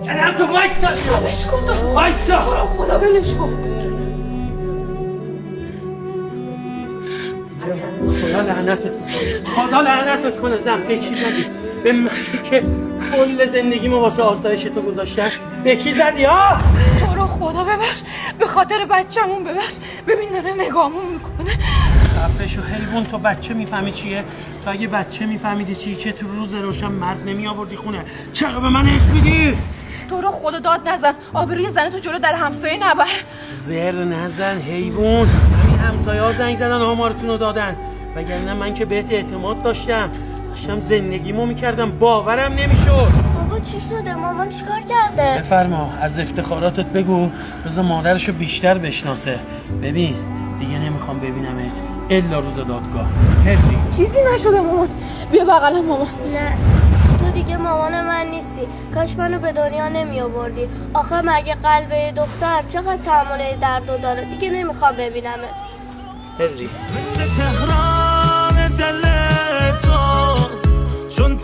الان تو وایسا ولش کن تو وایسا خدا ولش کن. خدا لعنتت کنه زن. به کی زدی؟ به من که کل زندگیمو واسه آسایش تو گذاشتم. به کی زدی ها؟ تو رو خدا ببخش، به خاطر بچه‌مون ببخش. ببین داره نگاهمون میکنه. خفه شو حیوان. تو بچه میفهمی چیه؟ تو اگه بچه میفهمیدی چیه که تو روز روشن مرد نمی آوردی خونه، چرا به من عشق میدی؟ تو رو خدا داد نزن، آبروی زن تو جلو در همسایه نبر. زر نزن حیوان. همین همسایه ها زنگ زدن آمارتون رو دادن، وگرنه من که بهت اعتماد داشتم زندگیمو میکردم. باورم نمیشد. بابا چی شده؟ مامان چیکار کرده؟ بفرما از افتخاراتت بگو، بذار مادرشو بیشتر بشناسه. ببین دیگه نمیخوام ببینمت الا روز دادگاه. هرری چیزی نشده مامان. بیا بغلم مامان. نه تو دیگه مامان من نیستی. کاش منو به دنیا نمی آوردی. آخه مگه قلب یه دختر چقدر تحمل درد داره؟ دیگه نمیخوام ببینمت. هرری مثل تهران دل تو چون